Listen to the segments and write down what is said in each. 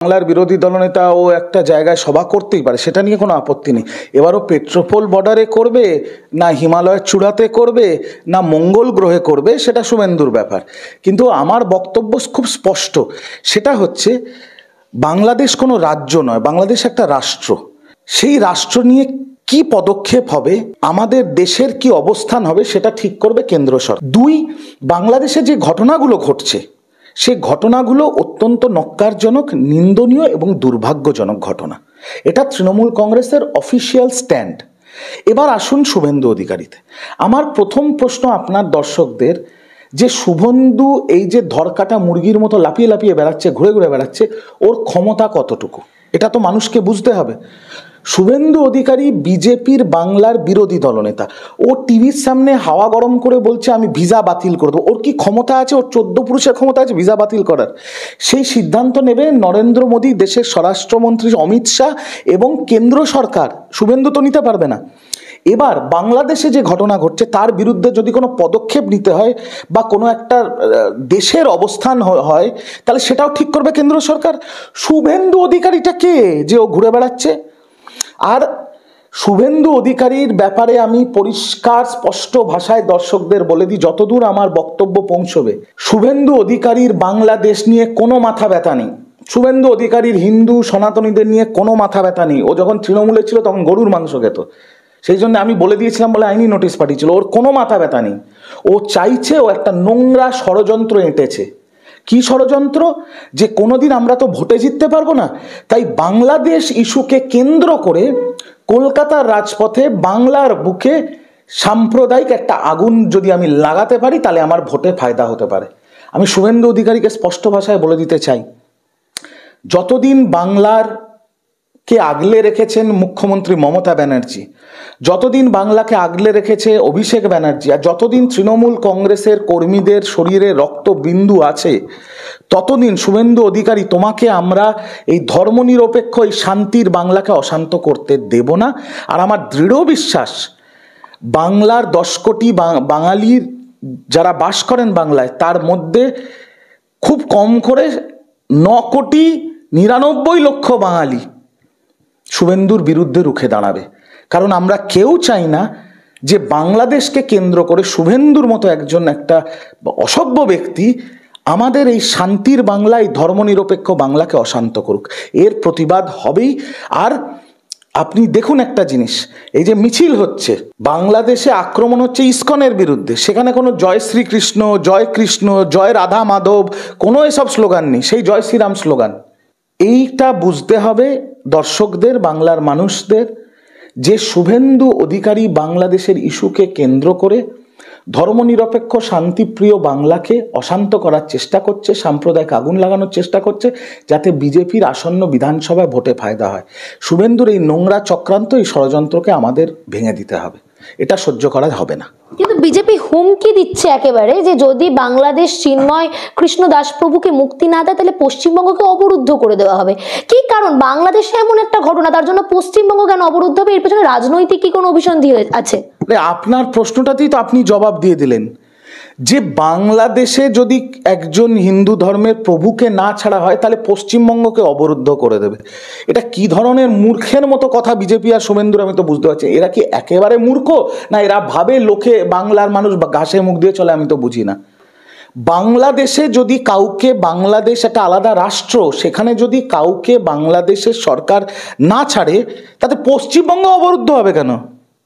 বাংলার বিরোধী দলনেতা ও একটা জায়গায় সভা করতেই পারে, সেটা নিয়ে কোনো আপত্তি নেই। এবারও পেট্রোপোল বর্ডারে করবে, না হিমালয়ের চূড়াতে করবে, না মঙ্গল গ্রহে করবে, সেটা শুভেন্দুর ব্যাপার। কিন্তু আমার বক্তব্য খুব স্পষ্ট, সেটা হচ্ছে বাংলাদেশ কোনো রাজ্য নয়, বাংলাদেশ একটা রাষ্ট্র। সেই রাষ্ট্র নিয়ে কি পদক্ষেপ হবে, আমাদের দেশের কি অবস্থান হবে, সেটা ঠিক করবে কেন্দ্র সরকার। দুই, বাংলাদেশে যে ঘটনাগুলো ঘটছে সেই ঘটনাগুলো অত্যন্ত নক্কারজনক, নিন্দনীয় এবং দুর্ভাগ্যজনক ঘটনা। এটা তৃণমূল কংগ্রেসের অফিসিয়াল স্ট্যান্ড। এবার আসুন শুভেন্দু অধিকারীতে। আমার প্রথম প্রশ্ন আপনার দর্শকদের, যে শুভেন্দু এই যে ধরকাটা মুরগির মতো লাফিয়ে লাফিয়ে বেড়াচ্ছে, ঘুরে ঘুরে বেড়াচ্ছে, ওর ক্ষমতা কতটুকু, এটা তো মানুষকে বুঝতে হবে। শুভেন্দু অধিকারী বিজেপির বাংলার বিরোধী দলনেতা। ও টিভির সামনে হাওয়া গরম করে বলছে আমি ভিসা বাতিল করে দেবো। ওর কি ক্ষমতা আছে? ওর 14 পুরুষের ক্ষমতা আছে ভিসা বাতিল করার? সেই সিদ্ধান্ত নেবে নরেন্দ্র মোদী, দেশের স্বরাষ্ট্রমন্ত্রী অমিত শাহ এবং কেন্দ্র সরকার। শুভেন্দু তো নিতে পারবে না। এবার বাংলাদেশে যে ঘটনা ঘটছে তার বিরুদ্ধে যদি কোনো পদক্ষেপ নিতে হয় বা কোনো একটা দেশের অবস্থান হয়, তাহলে সেটাও ঠিক করবে কেন্দ্র সরকার। শুভেন্দু অধিকারীটা কে যে ও ঘুরে বেড়াচ্ছে? আর শুভেন্দু অধিকারীর ব্যাপারে আমি পরিষ্কার স্পষ্ট ভাষায় দর্শকদের বলে দিই, যতদূর আমার বক্তব্য পৌঁছবে, শুভেন্দু অধিকারীর বাংলাদেশ নিয়ে কোনো মাথা ব্যথা নেই। শুভেন্দু অধিকারীর হিন্দু সনাতনীদের নিয়ে কোনো মাথা ব্যথা নেই। ও যখন তৃণমূলে ছিল তখন গরুর মাংস খেত, সেই জন্য আমি বলে দিয়েছিলাম বলে আইনি নোটিশ পাঠিয়েছিল। ওর কোনো মাথা ব্যথা নেই। ও চাইছে, ও একটা নোংরা ষড়যন্ত্র এঁটেছে। কি ষড়যন্ত্র? যে কোনোদিন আমরা তো ভোটে জিততে পারবো না, তাই বাংলাদেশ ইস্যুকে কেন্দ্র করে কলকাতার রাজপথে বাংলার বুকে সাম্প্রদায়িক একটা আগুন যদি আমি লাগাতে পারি, তাহলে আমার ভোটে ফায়দা হতে পারে। আমি শুভেন্দু অধিকারীকে স্পষ্ট ভাষায় বলে দিতে চাই, যতদিন বাংলার কে আগলে রেখেছেন মুখ্যমন্ত্রী মমতা ব্যানার্জি, যতদিন বাংলাকে আগলে রেখেছে অভিষেক ব্যানার্জি, আর যতদিন তৃণমূল কংগ্রেসের কর্মীদের শরীরে রক্তবিন্দু আছে, ততদিন শুভেন্দু অধিকারী তোমাকে আমরা এই ধর্মনিরপেক্ষ এই শান্তির বাংলাকে অশান্ত করতে দেব না। আর আমার দৃঢ় বিশ্বাস, বাংলার 10 কোটি বাঙালির যারা বাস করেন বাংলায়, তার মধ্যে খুব কম করে 9,99,00,000 বাঙালি শুভেন্দুর বিরুদ্ধে রুখে দাঁড়াবে। কারণ আমরা কেউ চাই না যে বাংলাদেশকে কেন্দ্র করে শুভেন্দুর মতো একজন একটা অসভ্য ব্যক্তি আমাদের এই শান্তির বাংলায় ধর্মনিরপেক্ষ বাংলাকে অশান্ত করুক। এর প্রতিবাদ হবেই। আর আপনি দেখুন একটা জিনিস, এই যে মিছিল হচ্ছে, বাংলাদেশে আক্রমণ হচ্ছে ইসকনের বিরুদ্ধে, সেখানে কোনো জয় শ্রীকৃষ্ণ, জয় কৃষ্ণ, জয় রাধা মাধব, কোনো এসব স্লোগান নেই, সেই জয় শ্রীরাম স্লোগান। এইটা বুঝতে হবে দর্শকদের, বাংলার মানুষদের, যে শুভেন্দু অধিকারী বাংলাদেশের ইস্যুকে কেন্দ্র করে ধর্মনিরপেক্ষ শান্তিপ্রিয় বাংলাকে অশান্ত করার চেষ্টা করছে, সাম্প্রদায়িক আগুন লাগানোর চেষ্টা করছে, যাতে বিজেপির আসন্ন বিধানসভায় ভোটে ফায়দা হয়। শুভেন্দুর এই নোংরা চক্রান্ত, এই ষড়যন্ত্রকে আমাদের ভেঙে দিতে হবে। এটা সহ্য করা হবে না। কিন্তু বিজেপি হুমকি দিচ্ছে একেবারে যে যদি বাংলাদেশ চিন্ময় কৃষ্ণ দাস প্রভুকে মুক্তি না দেয়, তাহলে পশ্চিমবঙ্গকে অবরুদ্ধ করে দেওয়া হবে। কি কারণ? বাংলাদেশে এমন একটা ঘটনা, তার জন্য পশ্চিমবঙ্গ কেন অবরুদ্ধ হবে? এর পেছনে রাজনৈতিক কি কোনো অভিসন্ধি আছে? আপনার প্রশ্নটাতেই তো আপনি জবাব দিয়ে দিলেন, যে বাংলাদেশে যদি একজন হিন্দু ধর্মের প্রভুকে না ছাড়া হয়, তাহলে পশ্চিমবঙ্গকে অবরুদ্ধ করে দেবে। এটা কি ধরনের মূর্খের মতো কথা বিজেপি আর শুভেন্দুর, আমি তো বুঝতে পারছি। এরা কি একেবারে মূর্খ, না এরা ভাবে লোকে বাংলার মানুষ ঘাসে মুখ দিয়ে চলে? আমি তো বুঝি না। বাংলাদেশে যদি কাউকে, বাংলাদেশ একটা আলাদা রাষ্ট্র, সেখানে যদি কাউকে বাংলাদেশের সরকার না ছাড়ে, তাতে পশ্চিমবঙ্গ অবরুদ্ধ হবে কেন?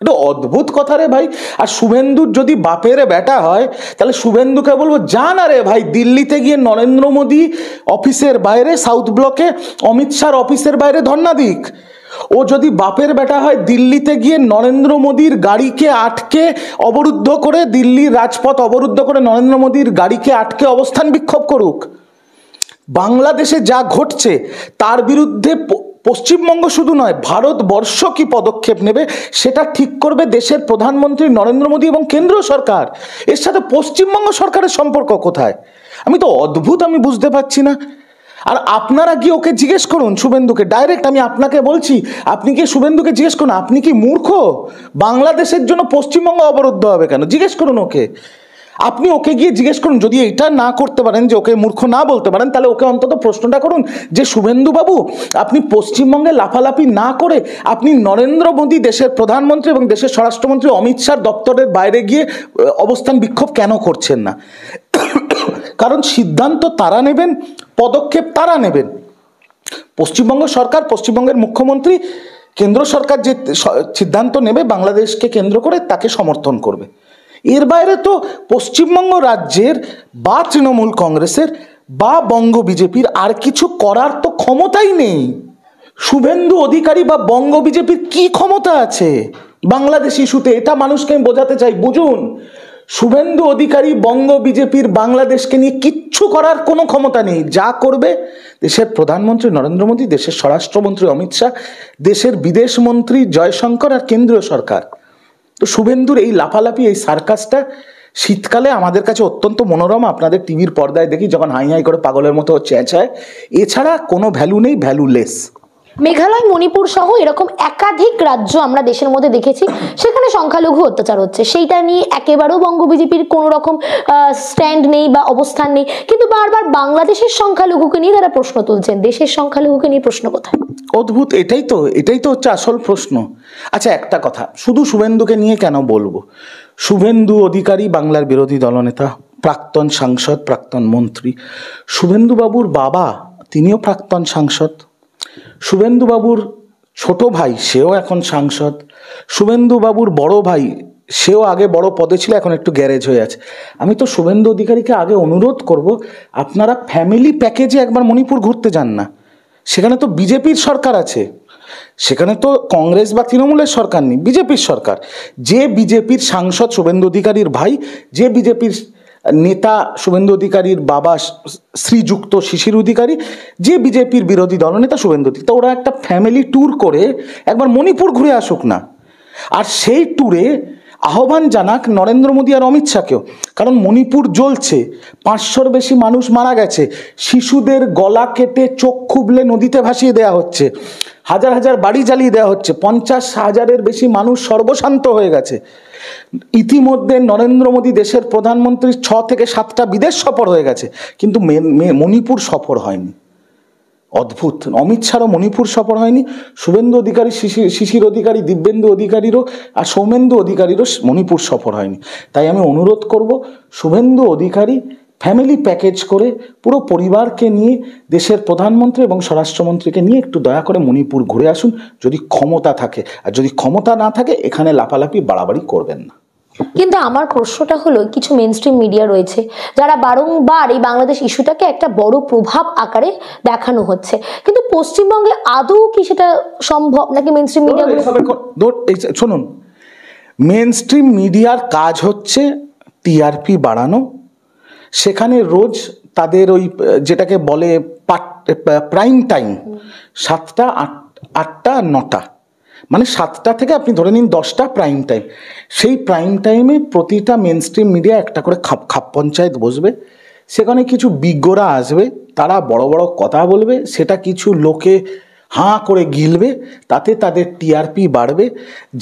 এটা অদ্ভুত কথা রে ভাই। আর শুভেন্দুর যদি বাপের বেটা হয়, তাহলে শুভেন্দুকে বলবো, যা না রে ভাই, দিল্লিতে গিয়ে নরেন্দ্র মোদী অফিসের বাইরে, সাউথ ব্লকে অমিত শাহর অফিসের বাইরে ধর্ণা দিক। ও যদি বাপের বেটা হয়, দিল্লিতে গিয়ে নরেন্দ্র মোদীর গাড়িকে আটকে অবরুদ্ধ করে, দিল্লির রাজপথ অবরুদ্ধ করে নরেন্দ্র মোদীর গাড়িকে আটকে অবস্থান বিক্ষোভ করুক। বাংলাদেশে যা ঘটছে তার বিরুদ্ধে পশ্চিমবঙ্গ শুধু নয়, ভারতবর্ষ কি পদক্ষেপ নেবে সেটা ঠিক করবে দেশের প্রধানমন্ত্রী নরেন্দ্র মোদী এবং কেন্দ্র সরকার। এর সাথে পশ্চিমবঙ্গ সরকারের সম্পর্ক কোথায়? আমি তো অদ্ভুত, আমি বুঝতে পারছি না। আর আপনারা গিয়ে ওকে জিজ্ঞেস করুন, শুভেন্দুকে ডাইরেক্ট, আমি আপনাকে বলছি, আপনি কি শুভেন্দুকে জিজ্ঞেস করুন, আপনি কি মূর্খ? বাংলাদেশের জন্য পশ্চিমবঙ্গ অবরুদ্ধ হবে কেন? জিজ্ঞেস করুন ওকে। আপনি ওকে গিয়ে জিজ্ঞেস করুন, যদি এটা না করতে পারেন, যে ওকে মূর্খ না বলতে পারেন, তাহলে ওকে অন্তত প্রশ্নটা করুন যে শুভেন্দুবাবু, আপনি পশ্চিমবঙ্গে লাফালাফি না করে আপনি নরেন্দ্র মোদী দেশের প্রধানমন্ত্রী এবং দেশের স্বরাষ্ট্রমন্ত্রী অমিত শাহর দপ্তরের বাইরে গিয়ে অবস্থান বিক্ষোভ কেন করছেন না? কারণ সিদ্ধান্ত তারা নেবেন, পদক্ষেপ তারা নেবেন। পশ্চিমবঙ্গ সরকার, পশ্চিমবঙ্গের মুখ্যমন্ত্রী, কেন্দ্র সরকার যে সিদ্ধান্ত নেবে বাংলাদেশকে কেন্দ্র করে তাকে সমর্থন করবে। এর বাইরে তো পশ্চিমবঙ্গ রাজ্যের বা তৃণমূল কংগ্রেসের বা বঙ্গ বিজেপির আর কিছু করার তো ক্ষমতাই নেই। শুভেন্দু অধিকারী বা বঙ্গ বিজেপির কি ক্ষমতা আছে বাংলাদেশ ইস্যুতে? এটা মানুষকে আমি বোঝাতে চাই, বুঝুন। শুভেন্দু অধিকারী বঙ্গ বিজেপির বাংলাদেশকে নিয়ে কিচ্ছু করার কোনো ক্ষমতা নেই। যা করবে দেশের প্রধানমন্ত্রী নরেন্দ্র মোদী, দেশের স্বরাষ্ট্রমন্ত্রী অমিত শাহ, দেশের বিদেশ মন্ত্রী জয়শঙ্কর আর কেন্দ্রীয় সরকার। তো শুভেন্দুর এই লাফালাফি, এই সার্কাসটা শীতকালে আমাদের কাছে অত্যন্ত মনোরম। আপনাদের টিভির পর্দায় দেখি যখন হাই হাই করে পাগলের মতো চেঁচায়, এছাড়া কোনো ভ্যালু নেই, ভ্যালুলেস। মেঘালয়, মণিপুর সহ এরকম একাধিক রাজ্য আমরা দেশের মধ্যে দেখেছি, সেখানে সংখ্যালঘু অত্যাচার হচ্ছে, সেইটা নিয়ে একেবারেও বঙ্গ বিজেপির কোনো রকম স্ট্যান্ড নেই বা অবস্থান নেই। কিন্তু বারবার বাংলাদেশের সংখ্যালঘুকে নিয়ে তারা প্রশ্ন তুলছেন, দেশের সংখ্যালঘুকে নিয়ে প্রশ্ন কোথায়? অদ্ভুত, এটাই তো হচ্ছে আসল প্রশ্ন। আচ্ছা, একটা কথা শুধু শুভেন্দুকে নিয়ে কেন বলবো? শুভেন্দু অধিকারী বাংলার বিরোধী দলনেতা, প্রাক্তন সাংসদ, প্রাক্তন মন্ত্রী। শুভেন্দু বাবুর বাবা, তিনিও প্রাক্তন সাংসদ। শুভেন্দু বাবুর ছোট ভাই, সেও এখন সাংসদ। শুভেন্দু বাবুর বড় ভাই, সেও আগে বড় পদে ছিল, এখন একটু গ্যারেজ হয়ে আছে। আমি তো শুভেন্দু অধিকারীকে আগে অনুরোধ করব, আপনারা ফ্যামিলি প্যাকেজে একবার মণিপুর ঘুরতে যান না। সেখানে তো বিজেপির সরকার আছে, সেখানে তো কংগ্রেস বা তৃণমূলের সরকার নেই, বিজেপির সরকার। যে বিজেপির সাংসদ শুভেন্দু অধিকারীর ভাই, যে বিজেপির নেতা শুভেন্দু অধিকারীর বাবা শ্রীযুক্ত শিশির অধিকারী, যে বিজেপির বিরোধী দলনেতা শুভেন্দু অধিকারী, তো ওরা একটা ফ্যামিলি ট্যুর করে একবার মণিপুর ঘুরে আসুক না। আর সেই ট্যুরে আহ্বান জানাক নরেন্দ্র মোদী আর অমিত শাহকেও। কারণ মণিপুর জ্বলছে, 500-র বেশি মানুষ মারা গেছে, শিশুদের গলা কেটে চোখ খুবলে নদীতে ভাসিয়ে দেওয়া হচ্ছে, হাজার হাজার বাড়ি জ্বালিয়ে দেওয়া হচ্ছে, 50,000-এর বেশি মানুষ সর্বশান্ত হয়ে গেছে। ইতিমধ্যে নরেন্দ্র মোদী দেশের প্রধানমন্ত্রীর 6 থেকে 7টা বিদেশ সফর হয়ে গেছে, কিন্তু মণিপুর সফর হয়নি। অদ্ভুত, অমিত শাহরও মণিপুর সফর হয়নি, শুভেন্দু অধিকারী, শিশির অধিকারী, দিব্যেন্দু অধিকারীরও আর সৌমেন্দু অধিকারীরও মণিপুর সফর হয়নি। তাই আমি অনুরোধ করব, শুভেন্দু অধিকারী ফ্যামিলি প্যাকেজ করে পুরো পরিবারকে নিয়ে দেশের প্রধানমন্ত্রী এবং স্বরাষ্ট্রমন্ত্রীকে নিয়ে একটু দয়া করে মণিপুর ঘুরে আসুন, যদি ক্ষমতা থাকে। আর যদি ক্ষমতা না থাকে, এখানে লাফালাফি বাড়াবাড়ি করবেন না। কিন্তু আমার প্রশ্নটা হলো, কিছু মেইনস্ট্রিম মিডিয়া রয়েছে যারা বারংবার এই বাংলাদেশ ইস্যুটাকে একটা বড় প্রভাব আকারে দেখানো হচ্ছে, কিন্তু পশ্চিমবঙ্গে আদৌ কি সেটা সম্ভব নাকি? মেইনস্ট্রিম মিডিয়া, শুনুন, মেইনস্ট্রিম মিডিয়ার কাজ হচ্ছে টিআরপি বাড়ানো। সেখানে রোজ তাদের ওই যেটাকে বলে প্রাইম টাইম, 7টা, 8টা, 9টা, মানে 7টা থেকে আপনি ধরে নিন 10টা প্রাইম টাইম। সেই প্রাইম টাইমে প্রতিটা মেনস্ট্রিম মিডিয়া একটা করে খাপ পঞ্চায়েত বসবে, সেখানে কিছু বিজ্ঞরা আসবে, তারা বড় বড় কথা বলবে, সেটা কিছু লোকে হাঁ করে গিলবে, তাতে তাদের টিআরপি বাড়বে।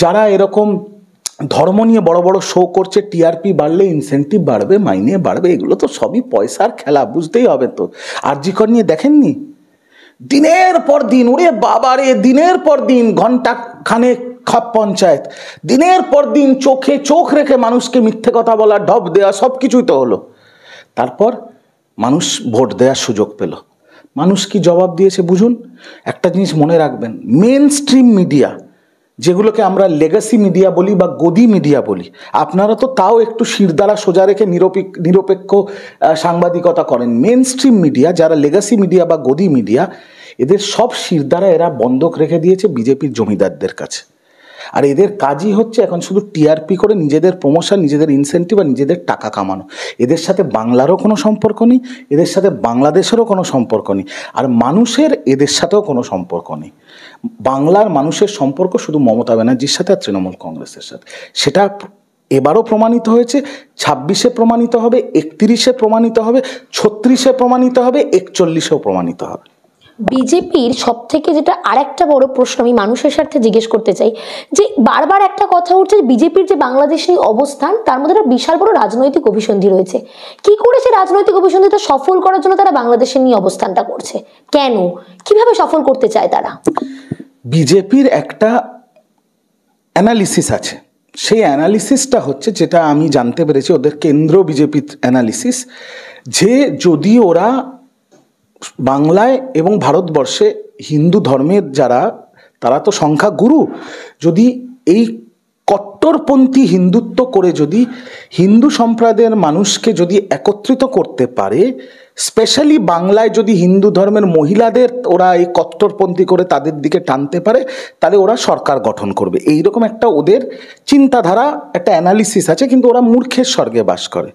যারা এরকম ধর্ম নিয়ে বড় বড় শো করছে, টিআরপি বাড়লে ইনসেন্টিভ বাড়বে, মাইনে বাড়বে, এগুলো তো সবই পয়সার খেলা, বুঝতেই হবে তো। আরজি কর নিয়ে দেখেননি, দিনের পর দিন, ওরে বাবারে, দিনের পর দিন, ঘন্টা খানেক খাপ পঞ্চায়েত, দিনের পর দিন চোখে চোখ রেখে মানুষকে মিথ্যে কথা বলা, ঢপ দেওয়া, সব কিছুই তো হলো। তারপর মানুষ ভোট দেওয়ার সুযোগ পেল। মানুষ কি জবাব দিয়েছে বুঝুন। একটা জিনিস মনে রাখবেন, মেন স্ট্রিম মিডিয়া, যেগুলোকে আমরা লেগাসি মিডিয়া বলি বা গদি মিডিয়া বলি, আপনারা তো তাও একটু শিরদাঁড়া সোজা রেখে নিরপেক্ষ সাংবাদিকতা করেন। মেন স্ট্রিম মিডিয়া, যারা লেগাসি মিডিয়া বা গদি মিডিয়া, এদের সব শিরদাঁড়া এরা বন্ধক রেখে দিয়েছে বিজেপির জমিদারদের কাছে। আর এদের কাজই হচ্ছে এখন শুধু টিআরপি করে নিজেদের প্রমোশন, নিজেদের ইনসেন্টিভ আর নিজেদের টাকা কামানো। এদের সাথে বাংলারও কোনো সম্পর্ক নেই, এদের সাথে বাংলাদেশেরও কোনো সম্পর্ক নেই, আর মানুষের এদের সাথেও কোনো সম্পর্ক নেই। বাংলার মানুষের সম্পর্ক শুধু মমতা ব্যানার্জির সাথে আর তৃণমূল কংগ্রেসের সাথে। সেটা এবারও প্রমাণিত হয়েছে, 26-এ প্রমাণিত হবে, 31-এ প্রমাণিত হবে, 36-এ প্রমাণিত হবে, 41-এও প্রমাণিত হবে। বিজেপির সব থেকে যেটা আরেকটা বড় প্রশ্ন আমি মানুষের স্বার্থে জিজ্ঞেস করতে চাই, যে বারবার একটা কথা উঠছে বিজেপির যে বাংলাদেশ নিয়ে অবস্থান, তার মধ্যে একটা বিশাল বড় রাজনৈতিক অভিসন্ধি রয়েছে। কি করে সে রাজনৈতিক অভিসন্ধিটা সফল করার জন্য তারা বাংলাদেশের নিয়ে অবস্থানটা করছে, কেন, কিভাবে সফল করতে চায় তারা? বিজেপির একটা অ্যানালিসিস আছে, সেই অ্যানালিসিসটা হচ্ছে, যেটা আমি জানতে পেরেছি ওদের কেন্দ্র বিজেপির অ্যানালিসিস, যে যদি ওরা বাংলায় এবং ভারতবর্ষে হিন্দু ধর্মের যারা, তারা তো সংখ্যাগুরু, যদি এই কট্টরপন্থী হিন্দুত্ব করে যদি হিন্দু সম্প্রদায়ের মানুষকে যদি একত্রিত করতে পারে, স্পেশালি বাংলায় যদি হিন্দু ধর্মের মহিলাদের ওরা এই কট্টরপন্থী করে তাদের দিকে টানতে পারে, তাহলে ওরা সরকার গঠন করবে। এইরকম একটা ওদের চিন্তাধারা, একটা অ্যানালিসিস আছে। কিন্তু ওরা মূর্খের স্বর্গে বাস করে।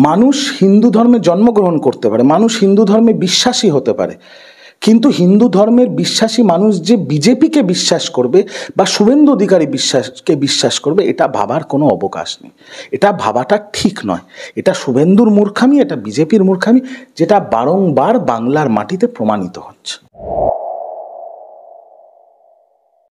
মানুষ হিন্দু ধর্মে জন্মগ্রহণ করতে পারে, মানুষ হিন্দু ধর্মে বিশ্বাসী হতে পারে, কিন্তু হিন্দু ধর্মের বিশ্বাসী মানুষ যে বিজেপিকে বিশ্বাস করবে বা শুভেন্দু অধিকারী বিশ্বাস করবে, এটা ভাবার কোনো অবকাশ নেই। এটা ভাবাটা ঠিক নয়। এটা শুভেন্দুর মূর্খামি, এটা বিজেপির মূর্খামি, যেটা বারংবার বাংলার মাটিতে প্রমাণিত হচ্ছে।